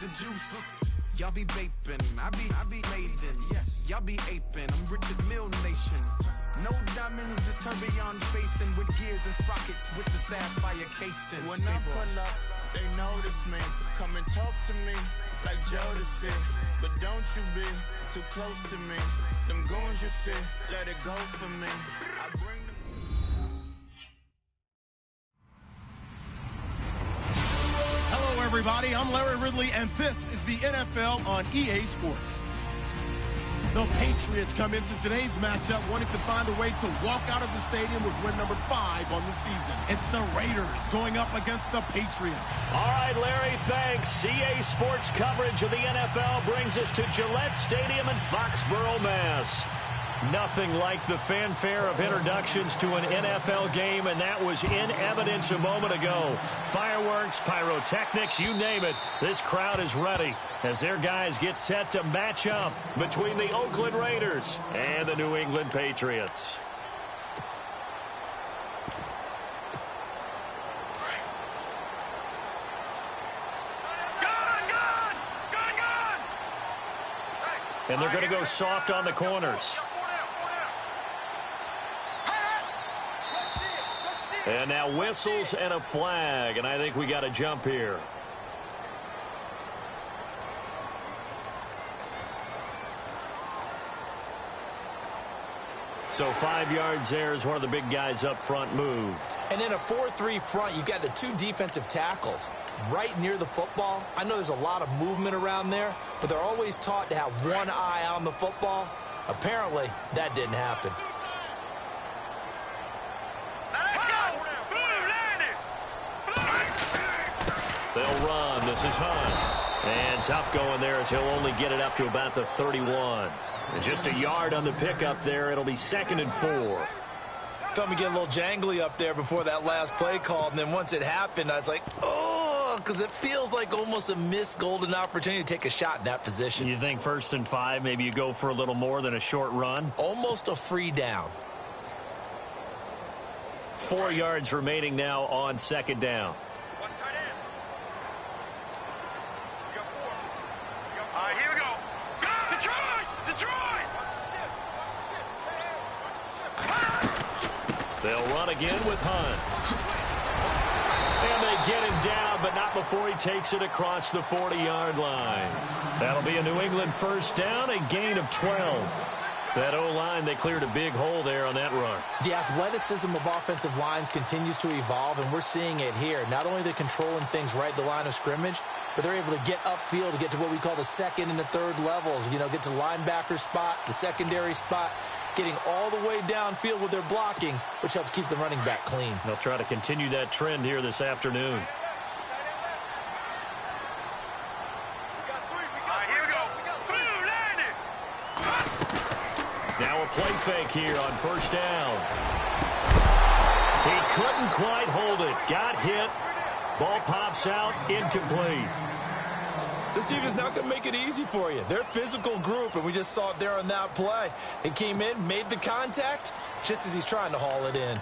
the juice. Y'all be vaping, I be laden. Yes, y'all be aping. I'm Richard Mill Nation. No diamonds, just tourbillon facing with gears and sprockets with the sapphire casing. When I pull up, they notice me. Come and talk to me like Jodeci. But don't you be too close to me. Them goons you see, let it go for me. I bring them. Hello, everybody. I'm Larry Ridley, and this is the NFL on EA Sports. The Patriots come into today's matchup wanting to find a way to walk out of the stadium with win number 5 on the season. It's the Raiders going up against the Patriots. All right, Larry, thanks. EA Sports coverage of the NFL brings us to Gillette Stadium in Foxborough, Mass. Nothing like the fanfare of introductions to an NFL game, and that was in evidence a moment ago. Fireworks, pyrotechnics, you name it. This crowd is ready as their guys get set to match up between the Oakland Raiders and the New England Patriots. And they're going to go soft on the corners. And now whistles and a flag, and I think we got a jump here. So 5 yards there as one of the big guys up front moved. And in a 4-3 front, you've got the 2 defensive tackles right near the football. I know there's a lot of movement around there, but they're always taught to have one eye on the football. Apparently, that didn't happen. They'll run. This is Hunt. And tough going there as he'll only get it up to about the 31. And just a yard on the pickup there. It'll be 2nd and 4. Felt me get a little jangly up there before that last play called. And then once it happened, I was like, oh, because it feels like almost a missed golden opportunity to take a shot in that position. You think 1st and 5, maybe you go for a little more than a short run? Almost a free down. 4 yards remaining now on 2nd down. They'll run again with Hunt. And they get him down, but not before he takes it across the 40-yard line. That'll be a New England 1st down, a gain of 12. That O-line, they cleared a big hole there on that run. The athleticism of offensive lines continues to evolve, and we're seeing it here. Not only are they controlling things right at the line of scrimmage, but they're able to get upfield to get to what we call the 2nd and the 3rd levels. You know, get to linebacker spot, the secondary spot, getting all the way downfield with their blocking, which helps keep the running back clean. They'll try to continue that trend here this afternoon. Now a play fake here on 1st down. He couldn't quite hold it. Got hit. Ball pops out. Incomplete. This team is not going to make it easy for you. They're a physical group, and we just saw it there on that play. He came in, made the contact, just as he's trying to haul it in.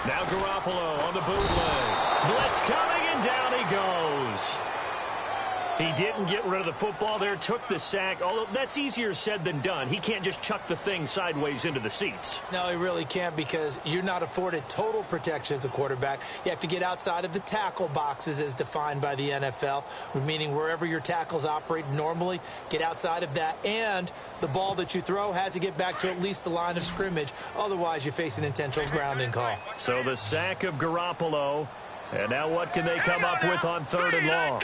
Now Garoppolo on the bootleg. Blitz coming, and down he goes. He didn't get rid of the football there, took the sack, although that's easier said than done. He can't just chuck the thing sideways into the seats. No, he really can't, because you're not afforded total protection as a quarterback. You have to get outside of the tackle boxes as defined by the NFL, meaning wherever your tackles operate normally, get outside of that, and the ball that you throw has to get back to at least the line of scrimmage. Otherwise, you face an intentional grounding call. So the sack of Garoppolo, and now what can they come up with on 3rd and long?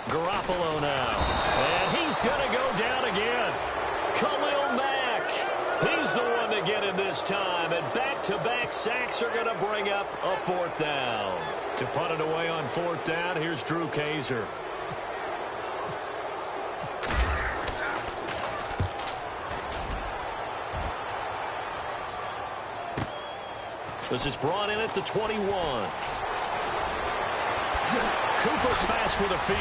Garoppolo now, and he's going to go down again. Khalil Mack, he's the one to get him this time, and back-to-back sacks are going to bring up a 4th down. To punt it away on 4th down, here's Drew Kaiser. This is brought in at the 21. Cooper fast with the feet.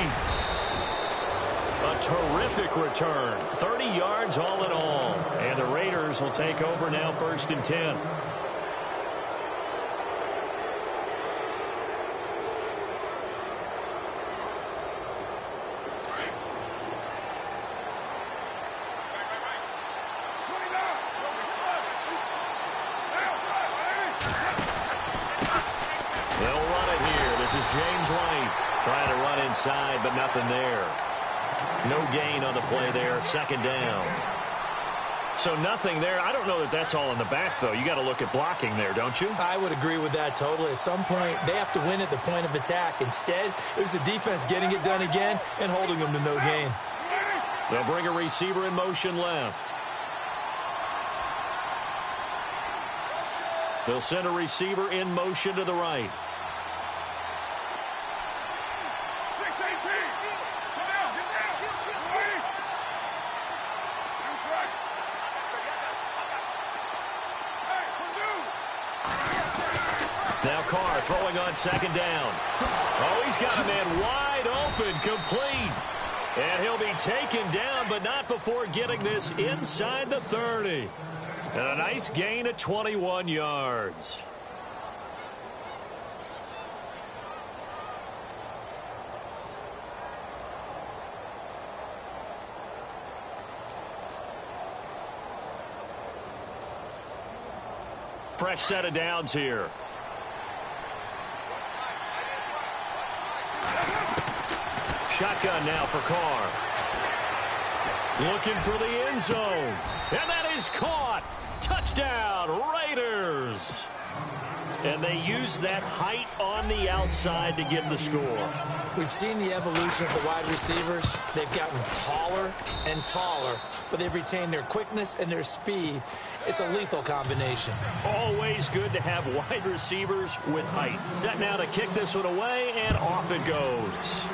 A terrific return. 30 yards all in all. And the Raiders will take over now, 1st and 10. Inside, but nothing there. No gain on the play there. 2nd down. So nothing there. I don't know that that's all in the back, though. You got to look at blocking there, don't you? I would agree with that totally. At some point, they have to win at the point of attack. Instead, it was the defense getting it done again and holding them to no gain. They'll bring a receiver in motion left. They'll send a receiver in motion to the right. Now Carr throwing on 2nd down. Oh, he's got a man wide open, complete. And he'll be taken down, but not before getting this inside the 30. And a nice gain of 21 yards. Fresh set of downs here. Shotgun now for Carr. Looking for the end zone. And that is caught. Touchdown, Raiders. And they use that height on the outside to get the score. We've seen the evolution of the wide receivers. They've gotten taller and taller, but they've retained their quickness and their speed. It's a lethal combination. Always good to have wide receivers with height. Set now to kick this one away, and off it goes.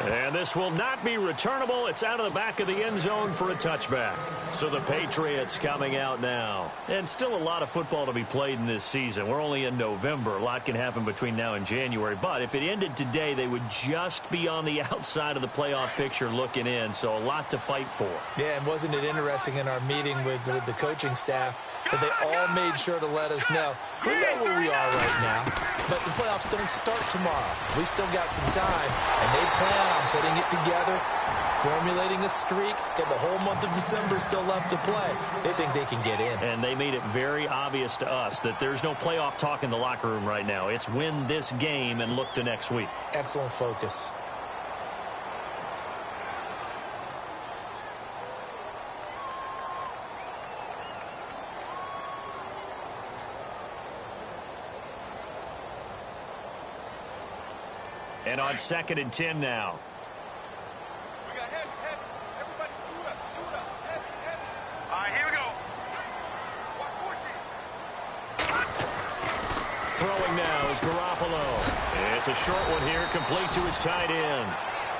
And this will not be returnable. It's out of the back of the end zone for a touchback. So the Patriots coming out now. And still a lot of football to be played in this season. We're only in November. A lot can happen between now and January. But if it ended today, they would just be on the outside of the playoff picture looking in. So a lot to fight for. Yeah, and wasn't it interesting in our meeting with the coaching staff that they all made sure to let us know. We know where we are right now, but the playoffs don't start tomorrow. We still got some time, and they plan on putting it together, formulating a streak, and the whole month of December still left to play. They think they can get in. And they made it very obvious to us that there's no playoff talk in the locker room right now. It's win this game and look to next week. Excellent focus. And on 2nd and 10 now. We got heavy. Everybody scoot up. Heavy. All right, here we go. Watch 14. Throwing now is Garoppolo. It's a short one here, complete to his tight end.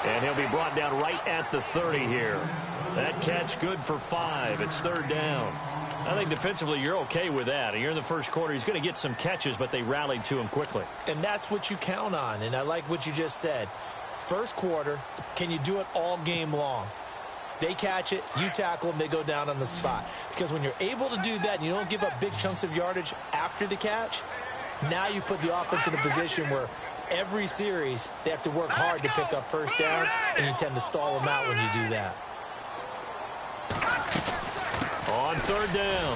And he'll be brought down right at the 30 here. That catch good for 5. It's 3rd down. I think defensively you're okay with that. Here in the first quarter, he's going to get some catches, but they rallied to him quickly. And that's what you count on, and I like what you just said. First quarter, can you do it all game long? They catch it, you tackle them, they go down on the spot. Because when you're able to do that and you don't give up big chunks of yardage after the catch, now you put the offense in a position where every series they have to work hard to pick up first downs, and you tend to stall them out when you do that. On 3rd down,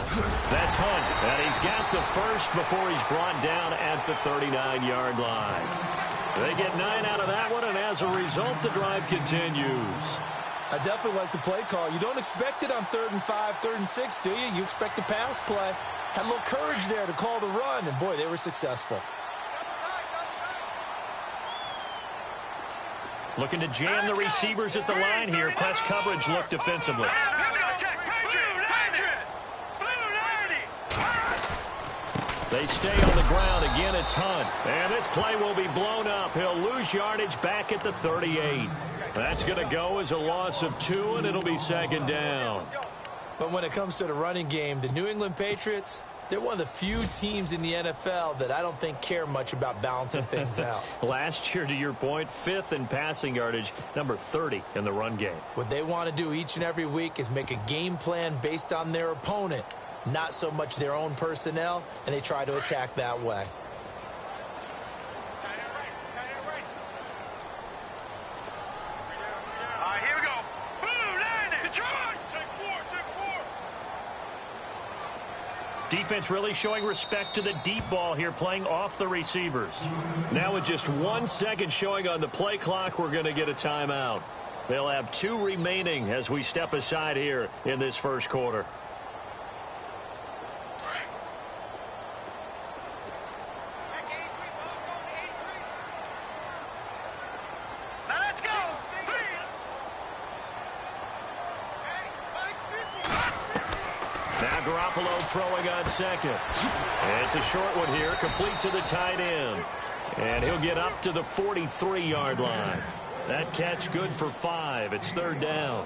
that's Hunt. And he's got the first before he's brought down at the 39-yard line. They get 9 out of that one, and as a result, the drive continues. I definitely like the play call. You don't expect it on 3rd and 5, 3rd and 6, do you? You expect a pass play. Had a little courage there to call the run, and boy, they were successful. Looking to jam the receivers at the line here. Press coverage look defensively. They stay on the ground. Again, it's Hunt. And this play will be blown up. He'll lose yardage back at the 38. That's going to go as a loss of 2, and it'll be 2nd down. But when it comes to the running game, the New England Patriots, they're one of the few teams in the NFL that I don't think care much about balancing things out. Last year, to your point, 5th in passing yardage, number 30 in the run game. What they want to do each and every week is make a game plan based on their opponent, not so much their own personnel, and they try to attack that way. Defense really showing respect to the deep ball here, playing off the receivers. Now with just 1 second showing on the play clock, we're going to get a timeout. They'll have 2 remaining as we step aside here in this first quarter. Throwing on second. And it's a short one here, complete to the tight end. And he'll get up to the 43-yard line. That catch good for 5. It's 3rd down.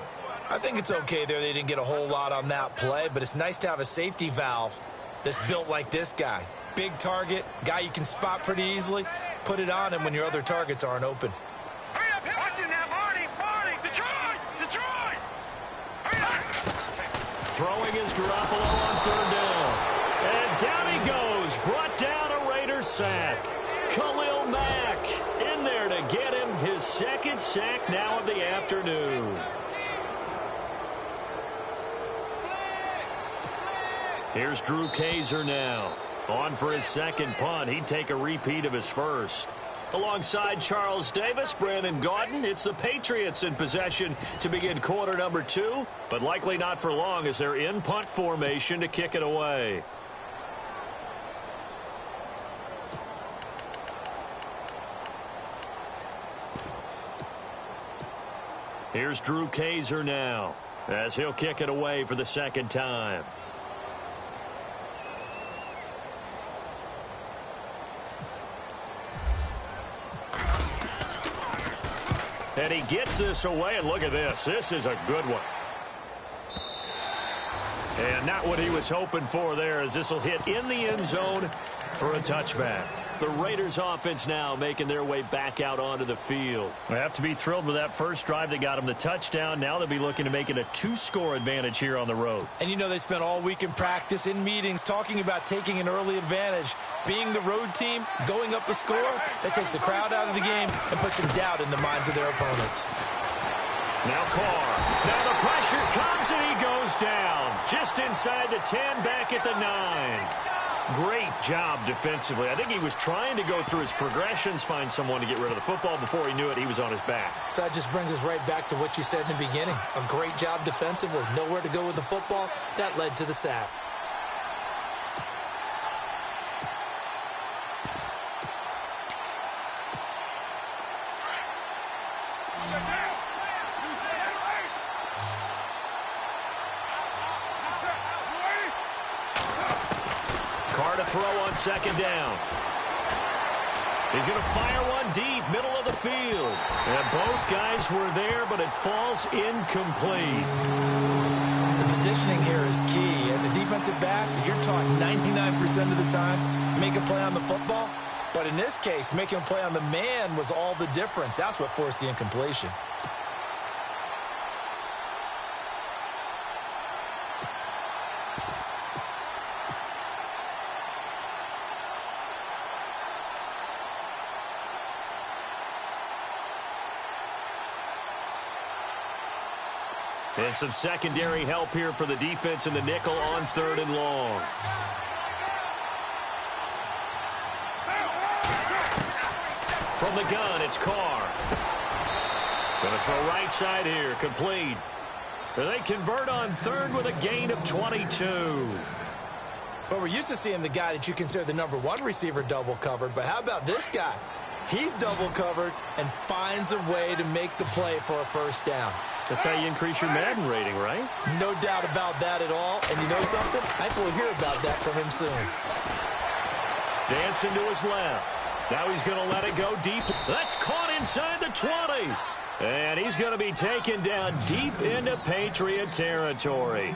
I think it's okay there. They didn't get a whole lot on that play, but it's nice to have a safety valve that's built like this guy. Big target, guy you can spot pretty easily. Put it on him when your other targets aren't open. Throwing is Garoppolo on 3rd down. And down he goes. Brought down a Raiders sack. Khalil Mack in there to get him his 2nd sack now of the afternoon. Here's Drew Kaiser now. On for his 2nd punt. He'd take a repeat of his first. Alongside Charles Davis, Brandon Gaudin, it's the Patriots in possession to begin quarter number 2, but likely not for long as they're in punt formation to kick it away. Here's Drew Kaiser now as he'll kick it away for the 2nd time. And he gets this away, and look at this. This is a good one. And not what he was hoping for there, as this will hit in the end zone for a touchback. The Raiders offense now making their way back out onto the field. They have to be thrilled with that first drive that got them the touchdown. Now they'll be looking to make it a 2-score advantage here on the road. And you know they spent all week in practice, in meetings, talking about taking an early advantage. Being the road team, going up a score, that takes the crowd out of the game and puts some doubt in the minds of their opponents. Now Carr. Now the pressure comes and he goes down. Just inside the 10, back at the 9. Great job defensively. I think he was trying to go through his progressions, find someone to get rid of the football. Before he knew it, he was on his back. So that just brings us right back to what you said in the beginning. A great job defensively. Nowhere to go with the football. That led to the sack. Carr to throw on 2nd down. He's going to fire one deep, middle of the field. And both guys were there, but it falls incomplete. The positioning here is key. As a defensive back, you're taught 99% of the time, make a play on the football. But in this case, making a play on the man was all the difference. That's what forced the incompletion. And some secondary help here for the defense in the nickel on 3rd and long. From the gun, it's Carr. Going to throw right side here, complete. They convert on 3rd with a gain of 22. But we're used to seeing the guy that you consider the #1 receiver double covered. But how about this guy? He's double covered and finds a way to make the play for a 1st down. That's how you increase your Madden rating, right? No doubt about that at all. And you know something? I think we'll hear about that from him soon. Dancing to his left. Now he's going to let it go deep. That's caught inside the 20. And he's going to be taken down deep into Patriot territory.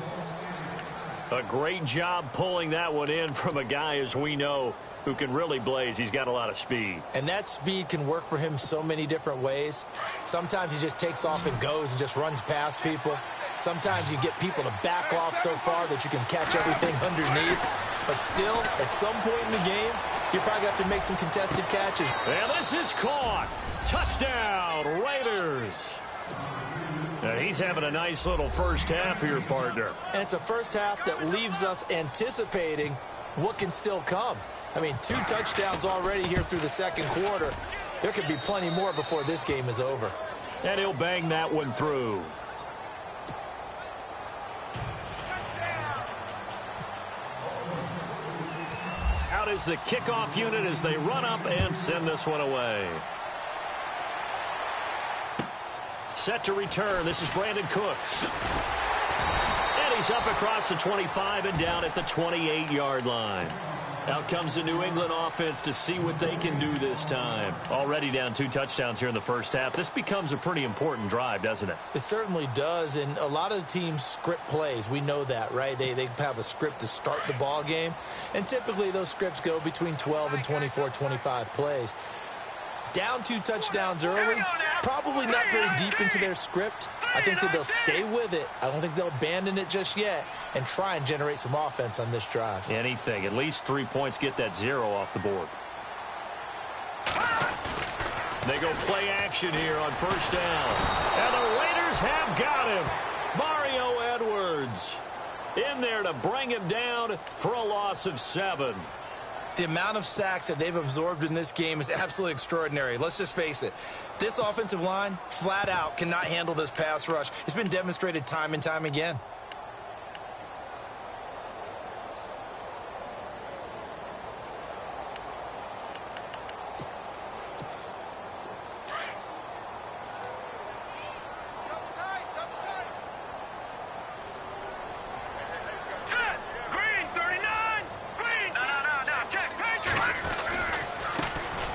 A great job pulling that one in from a guy, as we know, who can really blaze. He's got a lot of speed. And that speed can work for him so many different ways. Sometimes he just takes off and goes and just runs past people. Sometimes you get people to back off so far that you can catch everything underneath. But still, at some point in the game, you probably have to make some contested catches. And this is caught. Touchdown, Raiders. And he's having a nice little first half here, partner. And it's a first half that leaves us anticipating what can still come. I mean, 2 touchdowns already here through the second quarter. There could be plenty more before this game is over. And he'll bang that one through. Out is the kickoff unit as they run up and send this one away. Set to return. This is Brandon Cooks. And he's up across the 25 and down at the 28-yard line. Out comes the New England offense to see what they can do this time. Already down 2 touchdowns here in the first half. This becomes a pretty important drive, doesn't it? It certainly does, and a lot of the teams script plays. We know that, right? They have a script to start the ball game, and typically those scripts go between 12 and 24, 25 plays. Down 2 touchdowns early, probably not very deep into their script. I think that they'll stay with it. I don't think they'll abandon it just yet and try and generate some offense on this drive. Anything. At least 3 points, get that 0 off the board. They go play action here on first down. And the Raiders have got him. Mario Edwards in there to bring him down for a loss of 7. The amount of sacks that they've absorbed in this game is absolutely extraordinary. Let's just face it. This offensive line, flat out, cannot handle this pass rush. It's been demonstrated time and time again.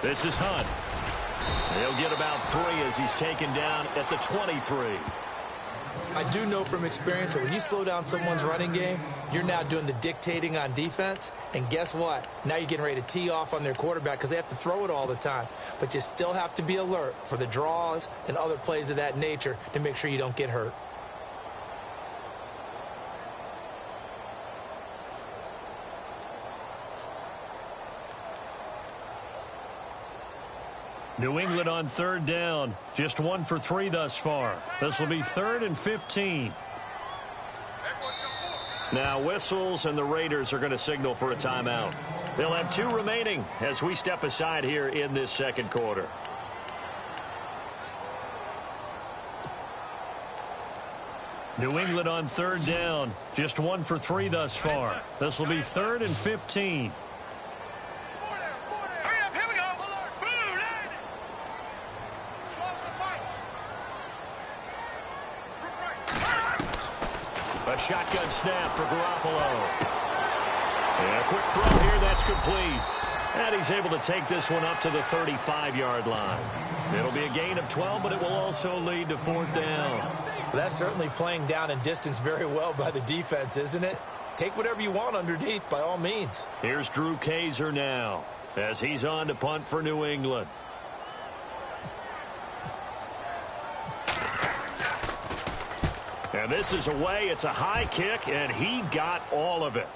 This is Hunt. He'll get about 3 as he's taken down at the 23. I do know from experience that when you slow down someone's running game, you're now doing the dictating on defense. And guess what? Now you're getting ready to tee off on their quarterback because they have to throw it all the time. But you still have to be alert for the draws and other plays of that nature to make sure you don't get hurt. New England on third down. Just 1 for 3 thus far. This will be 3rd and 15. Now whistles, and the Raiders are going to signal for a timeout. They'll have 2 remaining as we step aside here in this second quarter. New England on third down. Just 1 for 3 thus far. This will be 3rd and 15. A shotgun snap for Garoppolo. And a quick throw here, that's complete. And he's able to take this one up to the 35-yard line. It'll be a gain of 12, but it will also lead to 4th down. Well, that's certainly playing down in distance very well by the defense, isn't it? Take whatever you want underneath, by all means. Here's Drew Kaiser now as he's on to punt for New England. And this is away. It's a high kick, and he got all of it.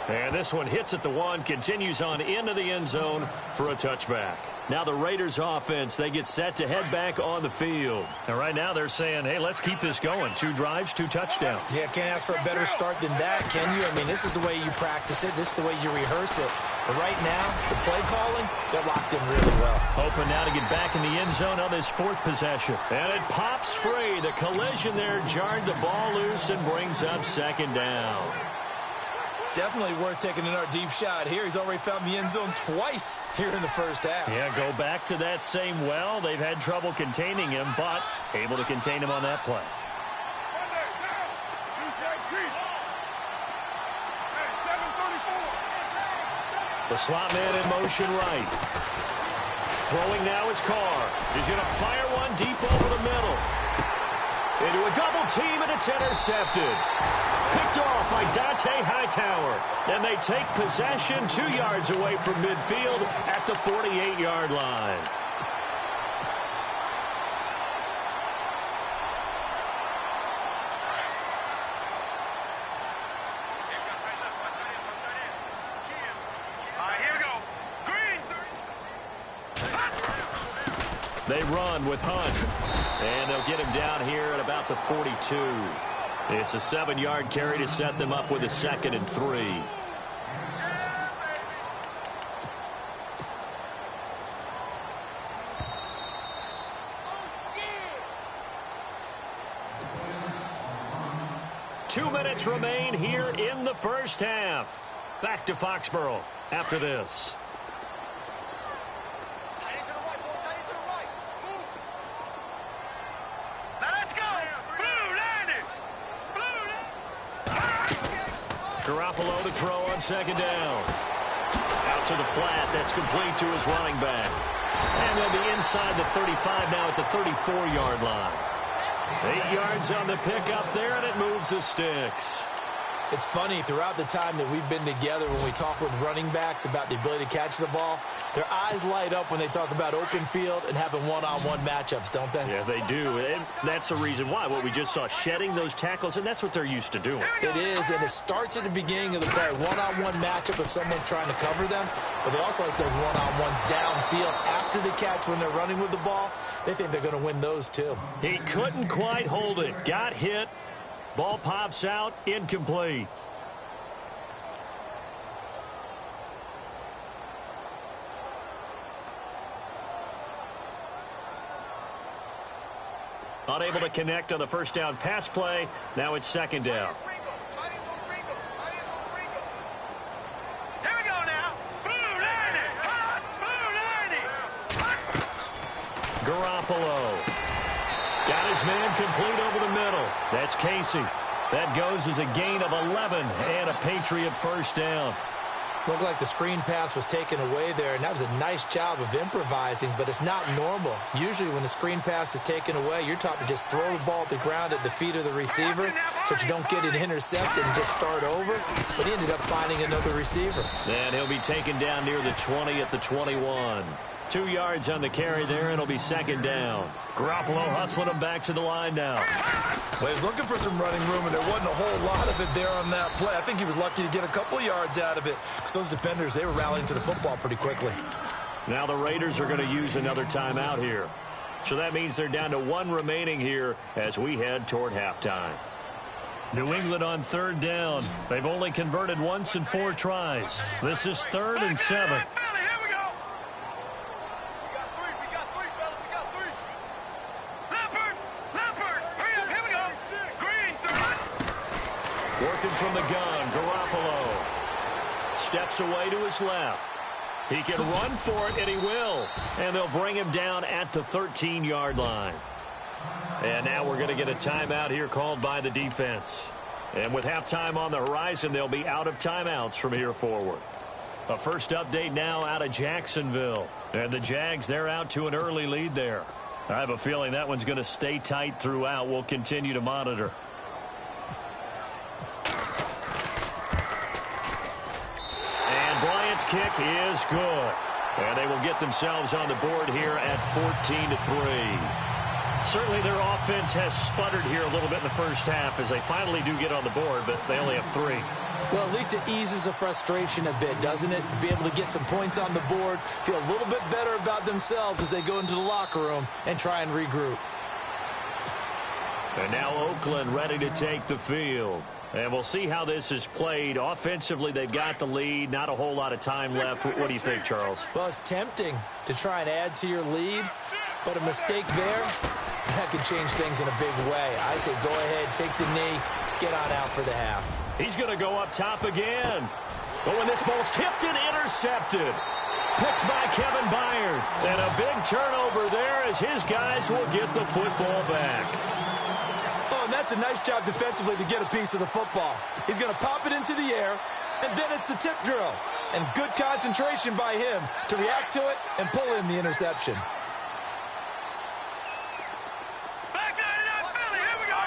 And this one hits at the 1, continues on into the end zone for a touchback. Now the Raiders offense, they get set to head back on the field. And right now they're saying, hey, let's keep this going. 2 drives, 2 touchdowns. Yeah, can't ask for a better start than that, can you? I mean, this is the way you practice it. This is the way you rehearse it. But right now, the play calling, they're locked in really well. Hoping now to get back in the end zone on this 4th possession. And it pops free. The collision there jarred the ball loose and brings up 2nd down. Definitely worth taking another deep shot here. He's already found the end zone twice here in the first half. Yeah, go back to that same well. They've had trouble containing him, but able to contain him on that play. The slot man in motion right. Throwing now is Carr. He's going to fire one deep over the middle. Into a double team, and it's intercepted. Picked off by Dante Hightower. And they take possession 2 yards away from midfield at the 48-yard line. They run with Hunt, and they'll get him down here at about the 42. It's a 7-yard carry to set them up with a 2nd and 3. Two minutes remain here in the first half. Back to Foxborough after this. Garoppolo to throw on 2nd down. Out to the flat. That's complete to his running back. And they'll be inside the 35 now at the 34-yard line. 8 yards on the pickup there, and it moves the sticks. It's funny, throughout the time that we've been together, when we talk with running backs about the ability to catch the ball, their eyes light up when they talk about open field and having one-on-one matchups, don't they? Yeah, they do. And that's the reason why. What we just saw, shedding those tackles, and that's what they're used to doing. It is, and it starts at the beginning of the play. One-on-one matchup if someone's trying to cover them, but they also like those one-on-ones downfield after the catch when they're running with the ball. They think they're going to win those, too. He couldn't quite hold it. Got hit. Ball pops out, incomplete. Unable to connect on the first down pass play. Now it's 2nd down. Here we go now. Blue Garoppolo. Got his man complete over the middle. That's Casey. That goes as a gain of 11 and a Patriot first down. Looked like the screen pass was taken away there, and that was a nice job of improvising, but it's not normal. Usually when the screen pass is taken away, you're taught to just throw the ball at the ground at the feet of the receiver so that you don't get it intercepted and just start over. But he ended up finding another receiver. And he'll be taken down near the 20 at the 21. 2 yards on the carry there. It'll be 2nd down. Garoppolo hustling him back to the line now. Well, he was looking for some running room, and there wasn't a whole lot of it there on that play. I think he was lucky to get a couple of yards out of it because those defenders, they were rallying to the football pretty quickly. Now the Raiders are going to use another timeout here. So that means they're down to 1 remaining here as we head toward halftime. New England on 3rd down. They've only converted once in 4 tries. This is 3rd and 7. Working from the gun, Garoppolo steps away to his left. He can run for it, and he will. And they'll bring him down at the 13-yard line. And now we're going to get a timeout here called by the defense. And with halftime on the horizon, they'll be out of timeouts from here forward. A first update now out of Jacksonville. And the Jags, they're out to an early lead there. I have a feeling that one's going to stay tight throughout. We'll continue to monitor. Kick is good. And they will get themselves on the board here at 14-3. Certainly their offense has sputtered here a little bit in the first half as they finally do get on the board, but they only have 3. Well, at least it eases the frustration a bit, doesn't it? To be able to get some points on the board, feel a little bit better about themselves as they go into the locker room and try and regroup. And now Oakland ready to take the field. And we'll see how this is played. Offensively, they've got the lead. Not a whole lot of time left. What do you think, Charles? Well, it's tempting to try and add to your lead, but a mistake there, that could change things in a big way. I say go ahead, take the knee, get on out for the half. He's going to go up top again. Oh, and this ball's tipped and intercepted. Picked by Kevin Byard. And a big turnover there as his guys will get the football back. And that's a nice job defensively to get a piece of the football. He's going to pop it into the air, and then it's the tip drill. And good concentration by him to react to it and pull in the interception. Back 99 Philly, here we go.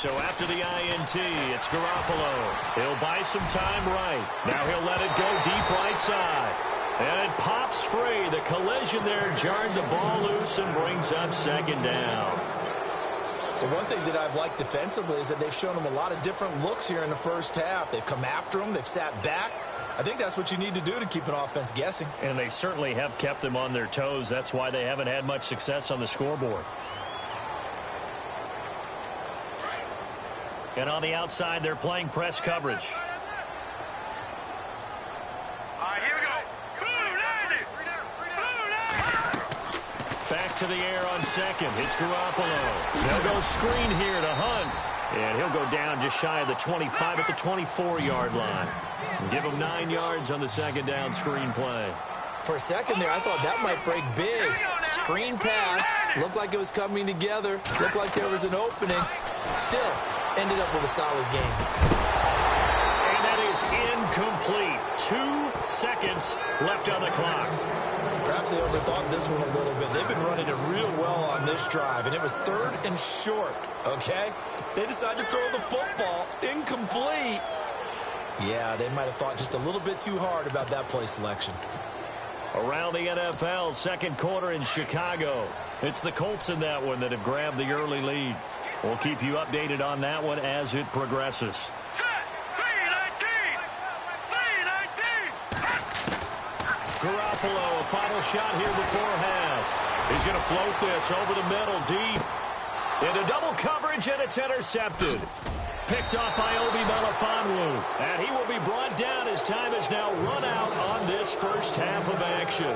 So after the INT, it's Garoppolo. He'll buy some time right. Now he'll let it go deep right side. And it pops free. The collision there jarred the ball loose and brings up second down. Well, one thing that I've liked defensively is that they've shown them a lot of different looks here in the first half. They've come after them. They've sat back. I think that's what you need to do to keep an offense guessing. And they certainly have kept them on their toes. That's why they haven't had much success on the scoreboard. And on the outside, they're playing press coverage. Back to the air on second. It's Garoppolo. They'll go screen here to Hunt. And he'll go down just shy of the 25 at the 24-yard line. And give him 9 yards on the second down screen play. For a second there, I thought that might break big. Screen pass. Looked like it was coming together. Looked like there was an opening. Still, ended up with a solid game. And that is incomplete. 2 seconds left on the clock. Perhaps they overthought this one a little bit. They've been running it real well on this drive, and it was 3rd and short, okay? They decided to throw the football incomplete. Yeah, they might have thought just a little bit too hard about that play selection. Around the NFL, second quarter in Chicago. It's the Colts in that one that have grabbed the early lead. We'll keep you updated on that one as it progresses. Garoppolo, a final shot here before half. He's going to float this over the middle deep. Into double coverage, and it's intercepted. Picked off by Obi Melifonwu. And he will be brought down as time is now run out on this first half of action.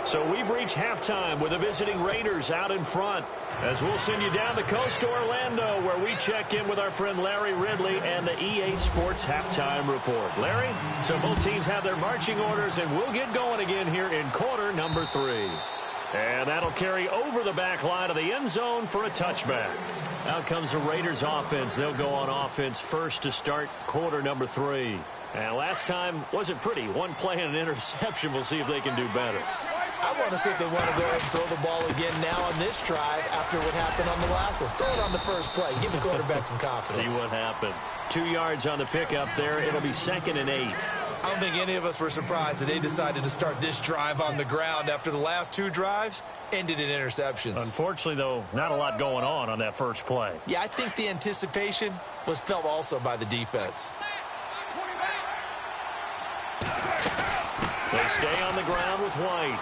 So we've reached halftime with the visiting Raiders out in front. As we'll send you down the coast to Orlando, where we check in with our friend Larry Ridley and the EA Sports Halftime Report. Larry, so both teams have their marching orders, and we'll get going again here in quarter number 3. And that'll carry over the back line of the end zone for a touchback. Out comes the Raiders offense. They'll go on offense first to start quarter number 3. And last time wasn't pretty. One play and an interception. We'll see if they can do better. I want to see if they want to go ahead and throw the ball again now on this drive after what happened on the last one. Throw it on the first play. Give the quarterback some confidence. See what happens. 2 yards on the pickup there. It'll be 2nd and 8. I don't think any of us were surprised that they decided to start this drive on the ground after the last 2 drives ended in interceptions. Unfortunately, though, not a lot going on that first play. Yeah, I think the anticipation was felt also by the defense. They stay on the ground with White.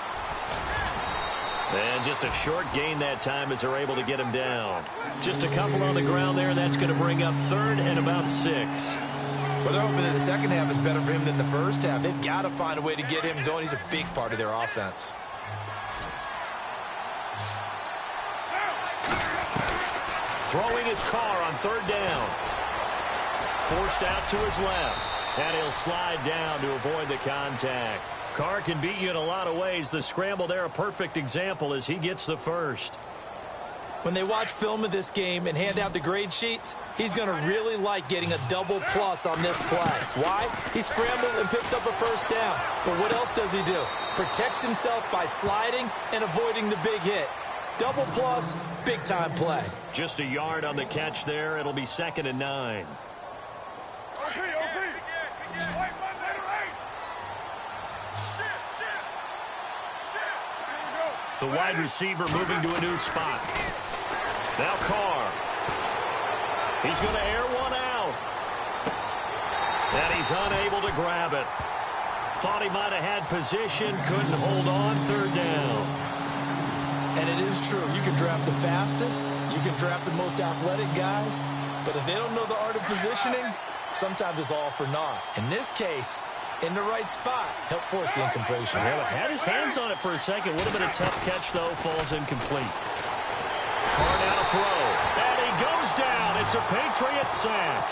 And just a short gain that time as they're able to get him down. Just a couple on the ground there, and that's going to bring up 3rd and about 6. Well, they're hoping that the second half is better for him than the first half. They've got to find a way to get him going. He's a big part of their offense. Throwing his car on 3rd down. Forced out to his left. And he'll slide down to avoid the contact. Carr can beat you in a lot of ways. The scramble there, a perfect example as he gets the first. When they watch film of this game and hand out the grade sheets, he's going to really like getting a double plus on this play. Why? He scrambles and picks up a first down. But what else does he do? Protects himself by sliding and avoiding the big hit. Double plus, big-time play. Just a yard on the catch there. It'll be 2nd and 9. The wide receiver moving to a new spot. Now Carr. He's going to air one out. And he's unable to grab it. Thought he might have had position. Couldn't hold on. 3rd down. And it is true. You can draft the fastest. You can draft the most athletic guys. But if they don't know the art of positioning, sometimes it's all for naught. In this case, in the right spot, help force the incompletion. Yeah, had his hands on it for a second. Would have been a tough catch, though. Falls incomplete. Carr now to throw. And he goes down. It's a Patriots sack.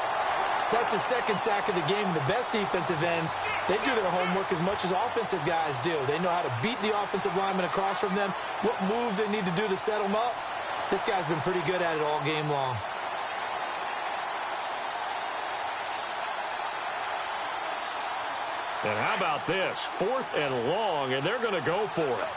That's his 2nd sack of the game. The best defensive ends, they do their homework as much as offensive guys do. They know how to beat the offensive lineman across from them, what moves they need to do to set them up. This guy's been pretty good at it all game long. And how about this? 4th and long, and they're going to go for it.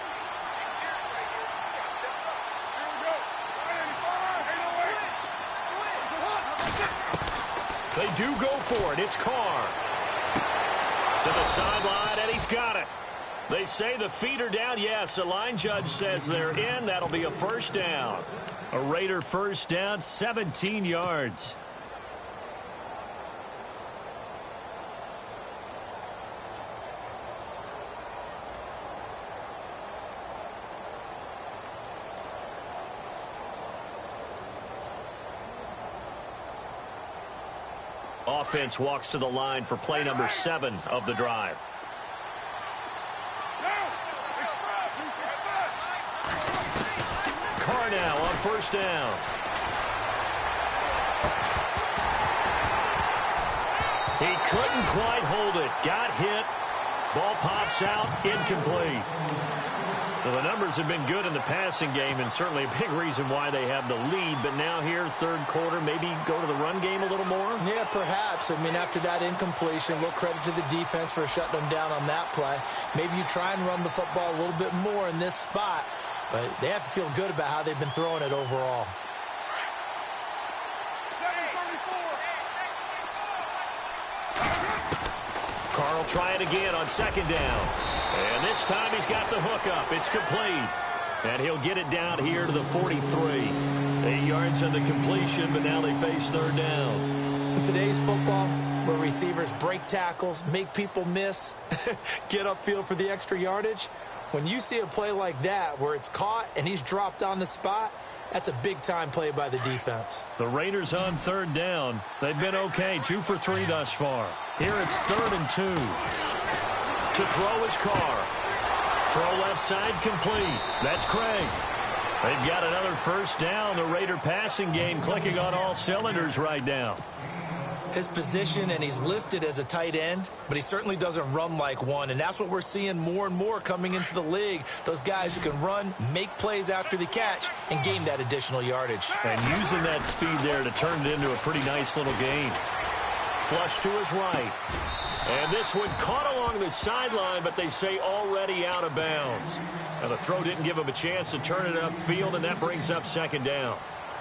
They do go for it. It's Carr. To the sideline, and he's got it. They say the feet are down. Yes, the line judge says they're in. That'll be a first down. A Raider first down, 17 yards. Offense walks to the line for play number 7 of the drive. Carr now on first down. He couldn't quite hold it. Got hit. Ball pops out. Incomplete. Well, the numbers have been good in the passing game, and certainly a big reason why they have the lead. But now here, third quarter, maybe go to the run game a little more? Yeah, perhaps. I mean, after that incompletion, a little credit to the defense for shutting them down on that play. Maybe you try and run the football a little bit more in this spot. But they have to feel good about how they've been throwing it overall. Carr will try it again on second down. And this time he's got the hook up. It's complete. And he'll get it down here to the 43. 8 yards on the completion, but now they face third down. In today's football, where receivers break tackles, make people miss, get upfield for the extra yardage, when you see a play like that where it's caught and he's dropped on the spot, that's a big-time play by the defense. The Raiders on third down. They've been okay, 2 for 3 thus far. Here it's 3rd and 2. To throw is Carr. Throw left side complete. That's Craig. They've got another first down. The Raider passing game clicking on all cylinders right now. His position, and he's listed as a tight end, but he certainly doesn't run like one, and that's what we're seeing more and more coming into the league. Those guys who can run, make plays after the catch, and gain that additional yardage. And using that speed there to turn it into a pretty nice little gain. Flush to his right. And this one caught along the sideline, but they say already out of bounds. Now the throw didn't give him a chance to turn it upfield, and that brings up second down.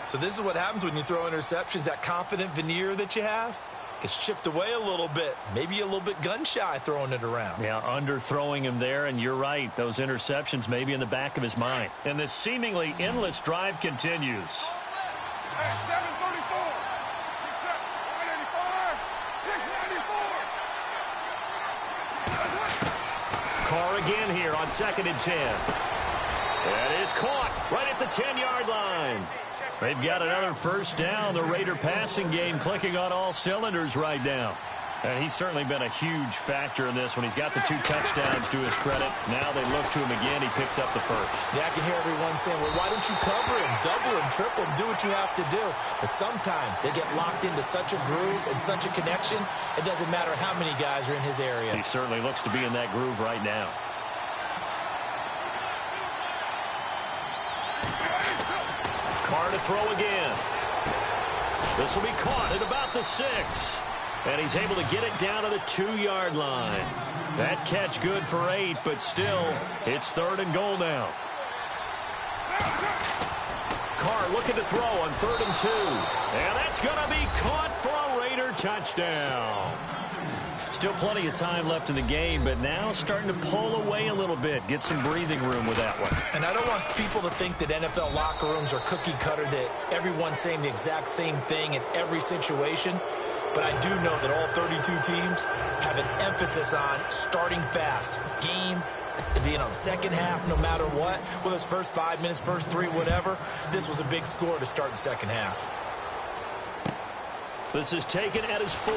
So this is what happens when you throw interceptions. That confident veneer that you have gets chipped away a little bit. Maybe a little bit gun-shy throwing it around. Yeah, underthrowing him there, and you're right. Those interceptions may be in the back of his mind. And this seemingly endless drive continues. Hey, 734. 694. 694. Carr again here on 2nd and 10. That is caught right at the 10-yard line. They've got another first down. The Raider passing game clicking on all cylinders right now. And he's certainly been a huge factor in this when he's got the 2 touchdowns to his credit. Now they look to him again. He picks up the first. Yeah, I can hear everyone saying, well, why don't you cover him, double him, triple him, do what you have to do. But sometimes they get locked into such a groove and such a connection, it doesn't matter how many guys are in his area. He certainly looks to be in that groove right now. Carr to throw again. This will be caught at about the 6. And he's able to get it down to the 2-yard line. That catch good for 8, but still, it's 3rd and goal now. Carr looking to throw on 3rd and 2. And that's going to be caught for a Raider touchdown. Still plenty of time left in the game, but now starting to pull away a little bit. Get some breathing room with that one. And I don't want people to think that NFL locker rooms are cookie cutter, that everyone's saying the exact same thing in every situation. But I do know that all 32 teams have an emphasis on starting fast. Game, the second half, no matter what, whether it's first 5 minutes, first 3, whatever, this was a big score to start the second half. This is taken at his 4.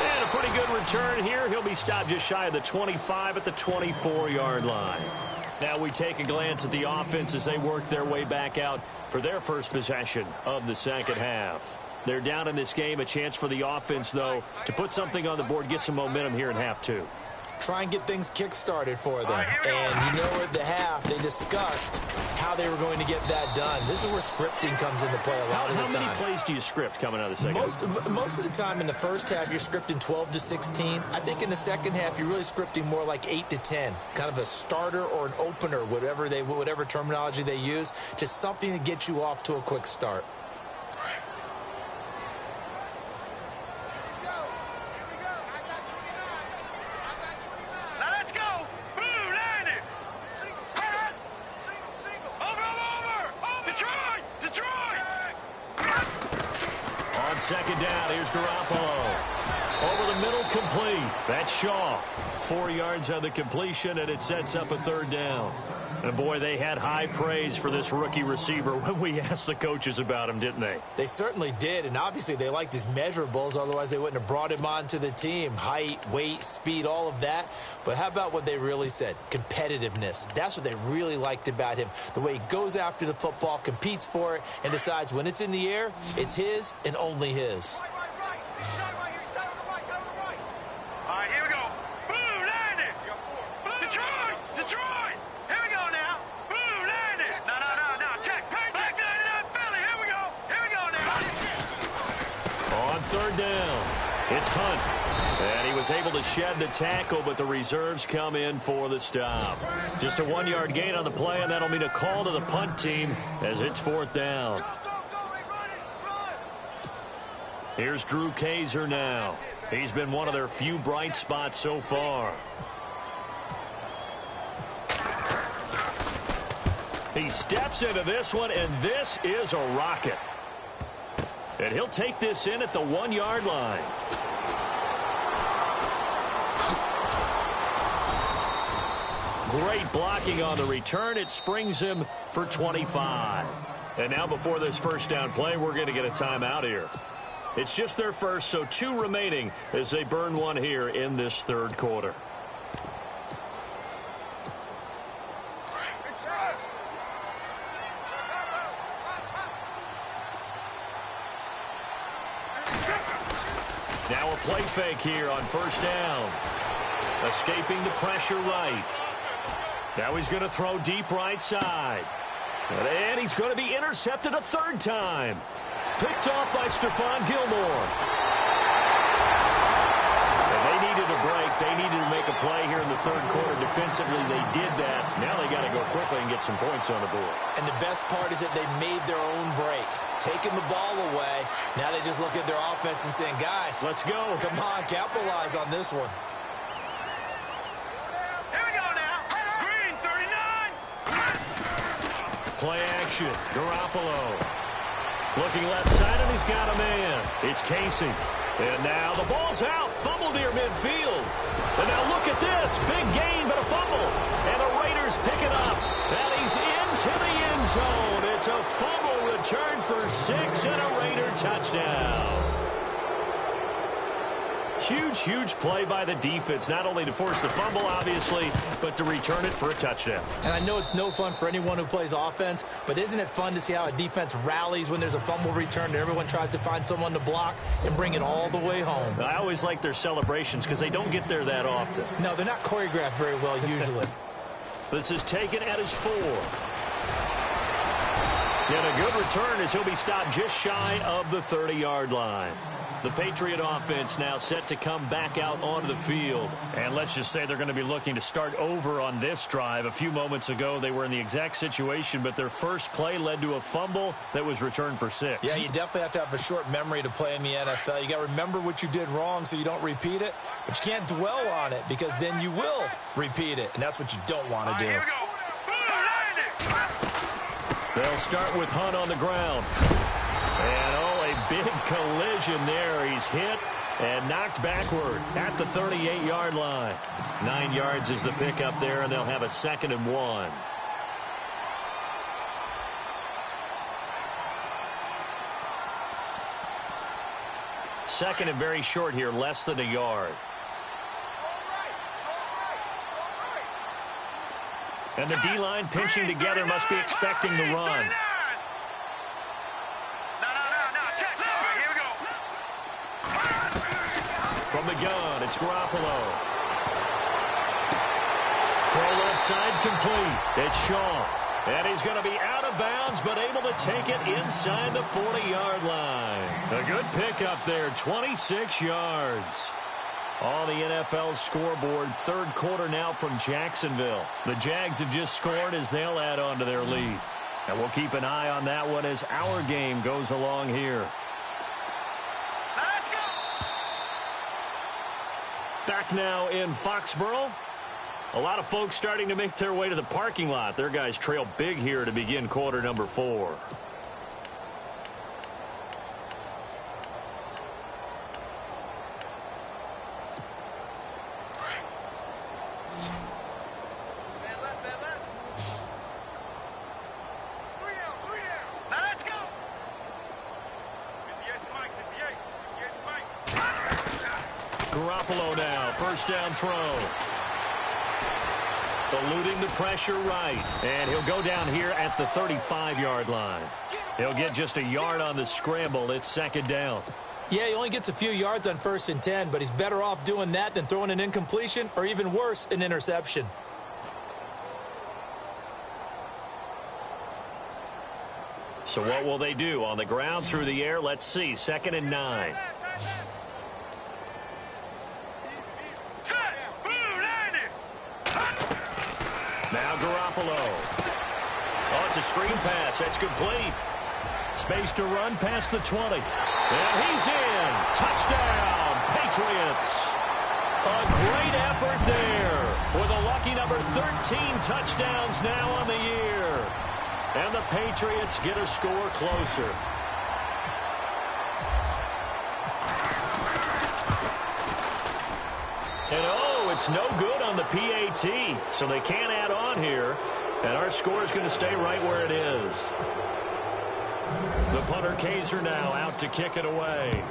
And a pretty good return here. He'll be stopped just shy of the 25 at the 24-yard line. Now we take a glance at the offense as they work their way back out for their first possession of the second half. They're down in this game. A chance for the offense, though, to put something on the board, get some momentum here in half 2. Try and get things kick-started for them. And you know, at the half, they discussed how they were going to get that done. This is where scripting comes into play a lot of the time. How many plays do you script coming out of the second half? Most of the time in the first half, you're scripting 12 to 16. I think in the second half, you're really scripting more like 8 to 10. Kind of a starter or an opener, whatever terminology they use. Just something to get you off to a quick start. second down. Here's Garoppolo. Over the middle, complete. That's Shaw. 4 yards on the completion, and it sets up a third down. And, boy, they had high praise for this rookie receiver when we asked the coaches about him, didn't they? They certainly did, and obviously they liked his measurables. Otherwise, they wouldn't have brought him onto the team. Height, weight, speed, all of that. But how about what they really said? Competitiveness. That's what they really liked about him. The way he goes after the football, competes for it, and decides when it's in the air, it's his and only his. Third down. It's Hunt. And he was able to shed the tackle, but the reserves come in for the stop. Just a 1-yard gain on the play, and that'll mean a call to the punt team as it's fourth down. Here's Drew Kaiser now. He's been one of their few bright spots so far. He steps into this one, and this is a rocket. And he'll take this in at the 1-yard line. Great blocking on the return. It springs him for 25. And now before this first down play, we're going to get a timeout here. It's just their first, so 2 remaining as they burn one here in this third quarter. Now a play fake here on first down. Escaping the pressure right. Now he's going to throw deep right side. And he's going to be intercepted a third time. Picked off by Stephon Gilmore. And they needed a break. They needed to make a play here in the third quarter. Defensively, they did that. Now they got to go quickly and get some points on the board. And the best part is that they made their own break. Taking the ball away. Now they just look at their offense and saying, guys, let's go. Come on, capitalize on this one. Here we go now. Green, 39. Play action. Garoppolo. Looking left side, and he's got a man. It's Casey. And now the ball's out. Fumble near midfield. And now look at this. Big gain, but a fumble. And the Raiders pick it up. And he's into the end zone. It's a fumble return for 6 and a Raider touchdown. Huge, huge play by the defense, not only to force the fumble, obviously, but to return it for a touchdown. And I know it's no fun for anyone who plays offense, but isn't it fun to see how a defense rallies when there's a fumble return and everyone tries to find someone to block and bring it all the way home? I always like their celebrations because they don't get there that often. No, they're not choreographed very well usually. This is taken at his 4. And a good return as he'll be stopped just shy of the 30-yard line. The Patriot offense now set to come back out onto the field. And let's just say they're going to be looking to start over on this drive. A few moments ago, they were in the exact situation, but their first play led to a fumble that was returned for 6. Yeah, you definitely have to have a short memory to play in the NFL. You got to remember what you did wrong so you don't repeat it. But you can't dwell on it because then you will repeat it. And that's what you don't want to do. Here we go. They'll start with Hunt on the ground. And, a big collision there. He's hit and knocked backward at the 38-yard line. 9 yards is the pickup there, and they'll have a 2nd and 1. Second and very short here, less than a yard. And the D-line pinching together must be expecting the run. From the gun, it's Garoppolo. Throw left side complete. It's Shaw. And he's going to be out of bounds, but able to take it inside the 40-yard line. A good pickup there, 26 yards. On the NFL scoreboard, third quarter now from Jacksonville. The Jags have just scored as they'll add on to their lead. And we'll keep an eye on that one as our game goes along here. Back now in Foxborough. A lot of folks starting to make their way to the parking lot. Their guys trail big here to begin quarter number 4. Garoppolo now. First down throw. Eluding the pressure right. And he'll go down here at the 35-yard line. He'll get just a yard on the scramble. It's second down. Yeah, he only gets a few yards on 1st and 10, but he's better off doing that than throwing an incompletion or even worse, an interception. So what will they do? On the ground, through the air, let's see. 2nd and 9. Now Garoppolo. Oh, it's a screen pass. That's complete. Space to run past the 20. And he's in. Touchdown, Patriots. A great effort there with a lucky number 13 touchdowns now on the year. And the Patriots get a score closer. And oh, it's no good on the PAT. So they can't add on here. And our score is going to stay right where it is. The punter Kaiser now out to kick it away.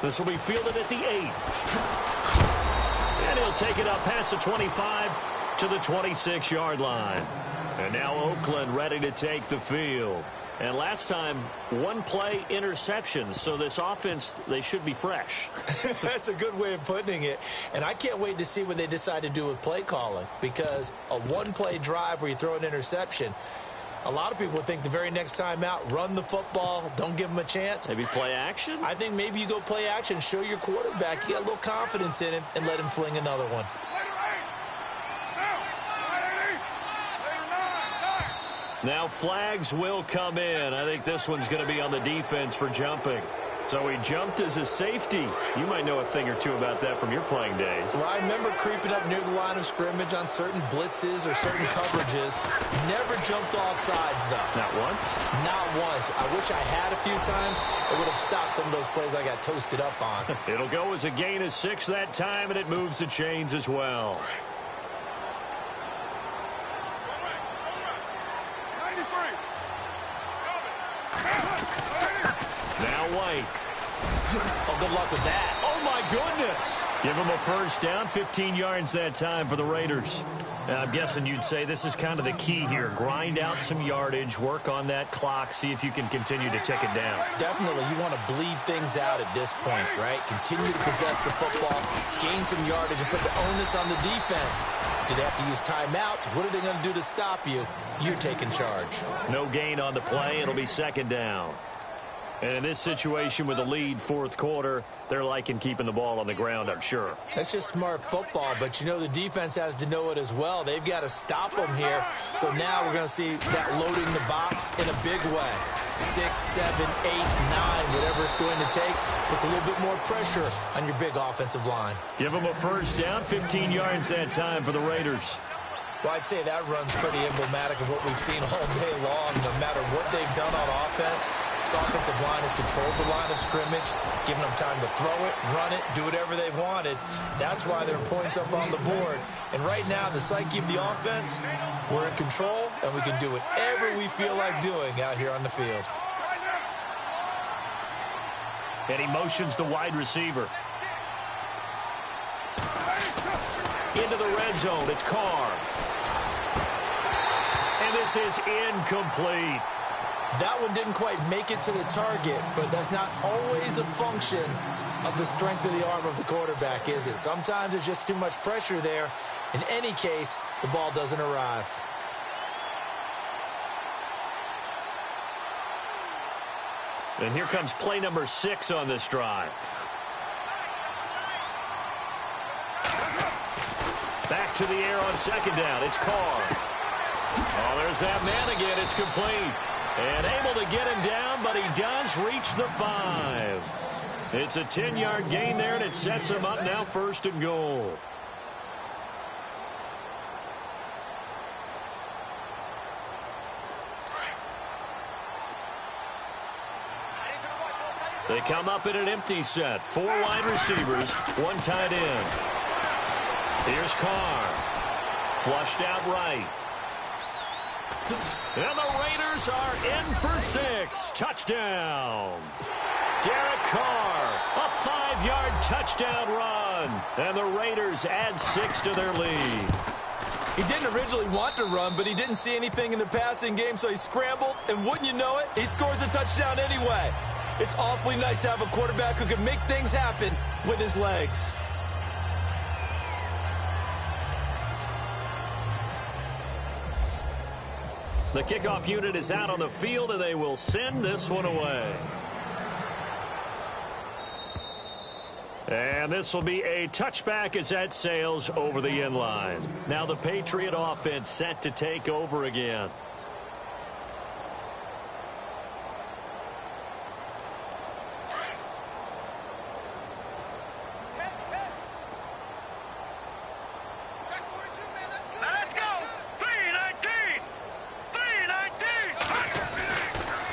This will be fielded at the 8. And he'll take it up past the 25 to the 26-yard line. And now Oakland ready to take the field. And last time, one-play interceptions. So this offense, they should be fresh. That's a good way of putting it. And I can't wait to see what they decide to do with play calling. Because a one-play drive where you throw an interception, a lot of people would think the very next time out, run the football, don't give them a chance. Maybe play action? I think maybe you go play action, show your quarterback you got a little confidence in him, and let him fling another one. Now flags will come in. I think this one's going to be on the defense for jumping. So he jumped as a safety. You might know a thing or two about that from your playing days. Well, I remember creeping up near the line of scrimmage on certain blitzes or certain coverages. Never jumped off sides, though. Not once? Not once. I wish I had a few times. It would have stopped some of those plays I got toasted up on. It'll go as a gain of 6 that time, and it moves the chains as well. Now White. Oh, good luck with that. Oh, my goodness. Give him a first down, 15 yards that time for the Raiders. Now, I'm guessing you'd say this is kind of the key here. Grind out some yardage, work on that clock, see if you can continue to tick it down. Definitely, you want to bleed things out at this point, right? Continue to possess the football, gain some yardage, and put the onus on the defense. Do they have to use timeouts? What are they going to do to stop you? You're taking charge. No gain on the play. It'll be second down. And in this situation with a lead fourth quarter, they're liking keeping the ball on the ground, I'm sure. That's just smart football, but you know the defense has to know it as well. They've got to stop them here. So now we're going to see that loading the box in a big way. 6, 7, 8, 9, whatever it's going to take, puts a little bit more pressure on your big offensive line. Give them a first down, 15 yards that time for the Raiders. Well, I'd say that run's pretty emblematic of what we've seen all day long. No matter what they've done on offense, this offensive line has controlled the line of scrimmage, giving them time to throw it, run it, do whatever they wanted. That's why there are points up on the board. And right now, the psyche of the offense, we're in control, and we can do whatever we feel like doing out here on the field. And he motions the wide receiver. Into the red zone, it's Carr. And this is incomplete. That one didn't quite make it to the target, but that's not always a function of the strength of the arm of the quarterback, is it? Sometimes there's just too much pressure there. In any case, the ball doesn't arrive. And here comes play number 6 on this drive. Back to the air on second down. It's Carr. Oh, there's that man again. It's complete. And able to get him down, but he does reach the 5. It's a 10-yard gain there, and it sets him up now 1st and goal. They come up in an empty set. 4 wide receivers, 1 tight end. Here's Carr. Flushed out right. And the Raiders are in for 6. Touchdown. Derek Carr, a 5-yard touchdown run. And the Raiders add 6 to their lead. He didn't originally want to run, but he didn't see anything in the passing game, so he scrambled, and wouldn't you know it, he scores a touchdown anyway. It's awfully nice to have a quarterback who can make things happen with his legs. The kickoff unit is out on the field, and they will send this one away. And this will be a touchback as that sails over the end line. Now the Patriot offense set to take over again. Let's go! 319! 319!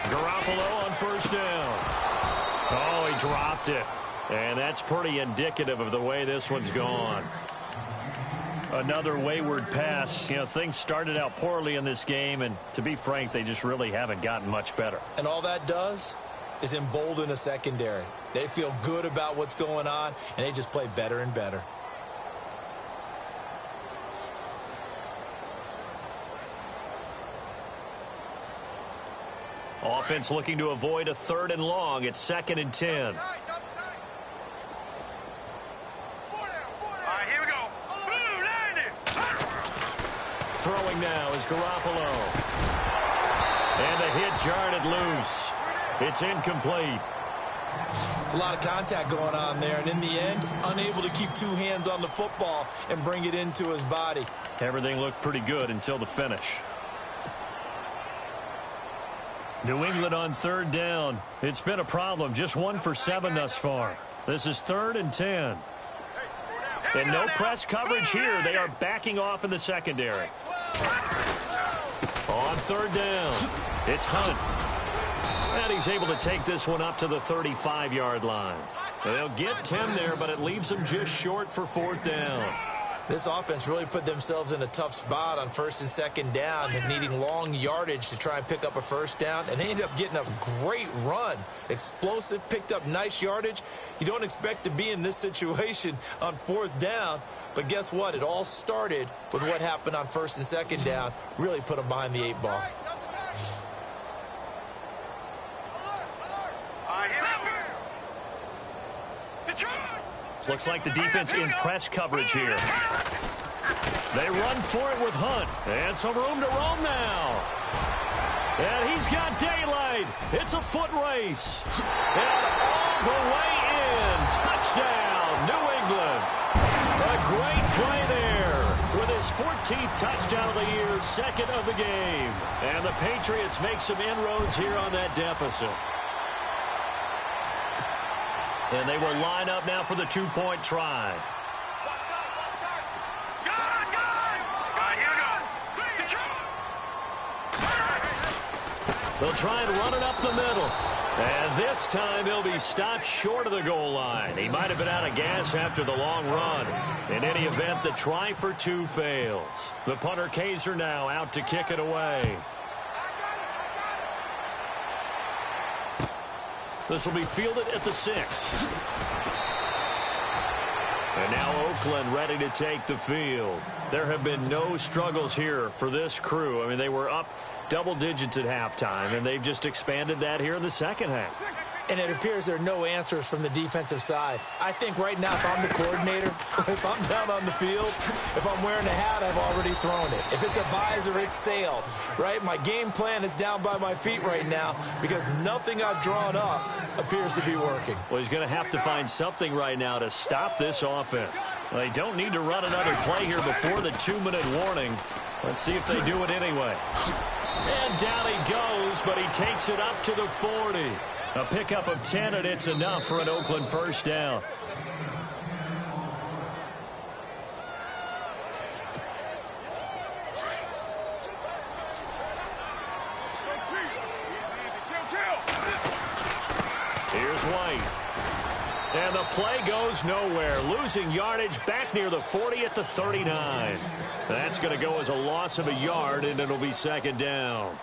Garoppolo on first down. Oh, he dropped it. And that's pretty indicative of the way this one's gone. Another wayward pass. You know, things started out poorly in this game, and to be frank, they just really haven't gotten much better. And all that does is embolden a secondary. They feel good about what's going on, and they just play better and better. Offense looking to avoid a 3rd and long. It's 2nd and 10. Throwing now is Garoppolo. And the hit jarred it loose. It's incomplete. It's a lot of contact going on there, and in the end, unable to keep 2 hands on the football and bring it into his body. Everything looked pretty good until the finish. New England on 3rd down. It's been a problem. Just 1 for 7 thus far. This is 3rd and 10. And no press coverage here. They are backing off in the secondary. On 3rd down, it's Hunt. And he's able to take this one up to the 35-yard line. They'll get 10 there, but it leaves them just short for 4th down. This offense really put themselves in a tough spot on 1st and 2nd down, needing long yardage to try and pick up a 1st down, and they ended up getting a great run. Explosive, picked up nice yardage. You don't expect to be in this situation on 4th down, but guess what? It all started with what happened on 1st and 2nd down. Really put them behind the 8 ball. Looks like the defense in press coverage here. They run for it with Hunt. And some room to roam now. And he's got daylight. It's a foot race. And all the way in. Touchdown, New England. A great play there. With his 14th touchdown of the year, 2nd of the game. And the Patriots make some inroads here on that deficit. And they will line up now for the 2-point try. They'll try and run it up the middle. And this time he'll be stopped short of the goal line. He might have been out of gas after the long run. In any event, the try for 2 fails. The punter Kaiser now out to kick it away. This will be fielded at the 6. And now Oakland ready to take the field. There have been no struggles here for this crew. I mean, they were up double digits at halftime, and they've just expanded that here in the 2nd half. And it appears there are no answers from the defensive side. I think right now, if I'm the coordinator, if I'm down on the field, if I'm wearing a hat, I've already thrown it. If it's a visor, it's sailed, right? My game plan is down by my feet right now because nothing I've drawn up appears to be working. Well, he's going to have to find something right now to stop this offense. They don't need to run another play here before the 2-minute warning. Let's see if they do it anyway. And down he goes, but he takes it up to the 40. A pickup of 10, and it's enough for an Oakland 1st down. Here's White. And the play goes nowhere. Losing yardage back near the 40 at the 39. That's going to go as a loss of a yard, and it'll be 2nd down.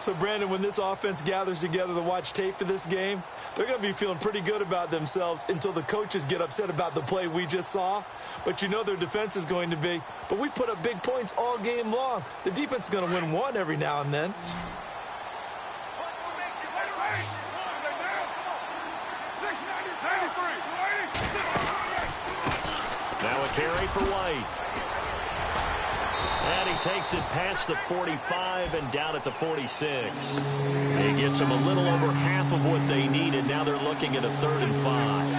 So, Brandon, when this offense gathers together to watch tape for this game, they're going to be feeling pretty good about themselves until the coaches get upset about the play we just saw. But you know their defense is going to be. But we put up big points all game long. The defense is going to win one every now and then. Now a carry for White. And he takes it past the 45 and down at the 46. He gets them a little over half of what they needed. Now they're looking at a 3rd and 5.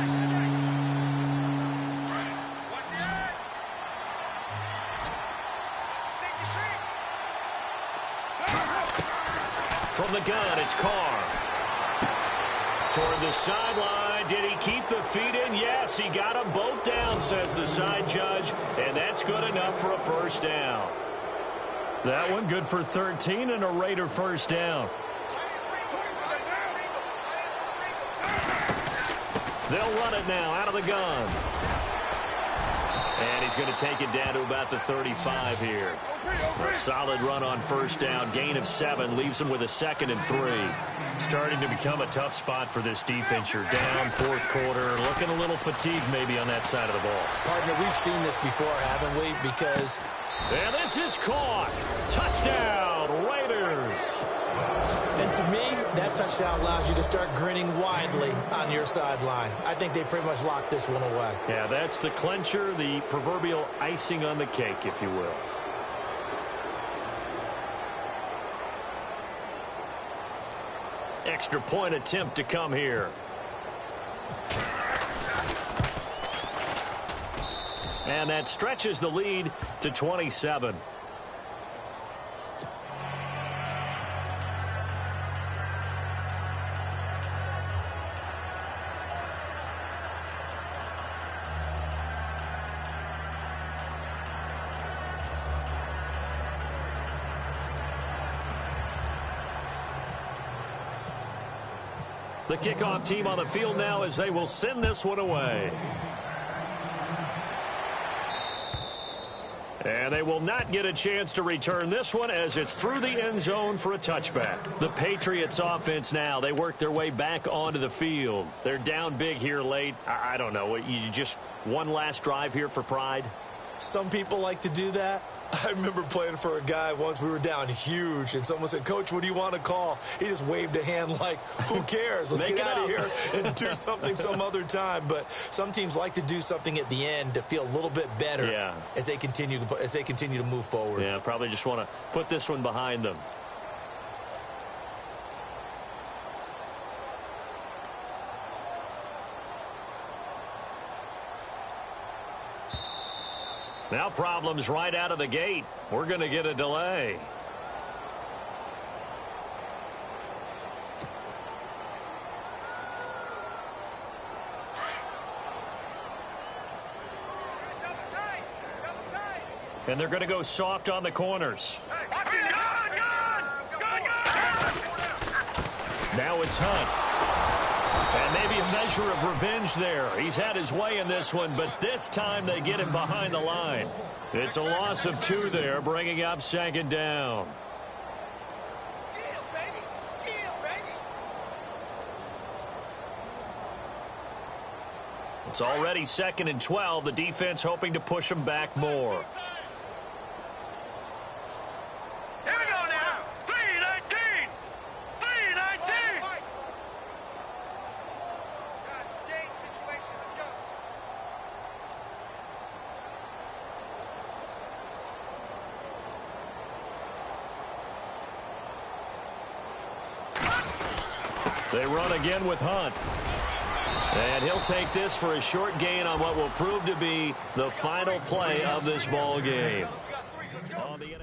From the gun, it's Carr. Toward the sideline. Did he keep the feet in? Yes, he got them both down, says the side judge. And that's good enough for a first down. That one good for 13 and a Raider first down. They'll run it now out of the gun. And he's going to take it down to about the 35 here. A solid run on first down. Gain of 7 leaves them with a 2nd and 3. Starting to become a tough spot for this defense. You're down 4th quarter. Looking a little fatigued maybe on that side of the ball. Partner, we've seen this before, haven't we? Because... And this is caught. Touchdown, Raiders. And to me, that touchdown allows you to start grinning widely on your sideline. I think they pretty much locked this one away. Yeah, that's the clincher, the proverbial icing on the cake, if you will. Extra point attempt to come here. And that stretches the lead to 27. The kickoff team on the field now as they will send this one away. And they will not get a chance to return this one as it's through the end zone for a touchback. The Patriots offense now, they work their way back onto the field. They're down big here late. I don't know. You just one last drive here for pride? Some people like to do that. I remember playing for a guy once. We were down huge, and someone said, "Coach, what do you want to call?" He just waved a hand like, who cares? Let's get out of here and do something some other time. But some teams like to do something at the end to feel a little bit better as they continue to move forward. Yeah, probably just want to put this one behind them. Now problems right out of the gate. We're going to get a delay. And they're going to go soft on the corners. Now it's Hunt. And maybe a measure of revenge there. He's had his way in this one, but this time they get him behind the line. It's a loss of 2 there, bringing up 2nd down. It's already 2nd and 12. The defense hoping to push them back more. They run again with Hunt. And he'll take this for a short gain on what will prove to be the final play of this ball game. On the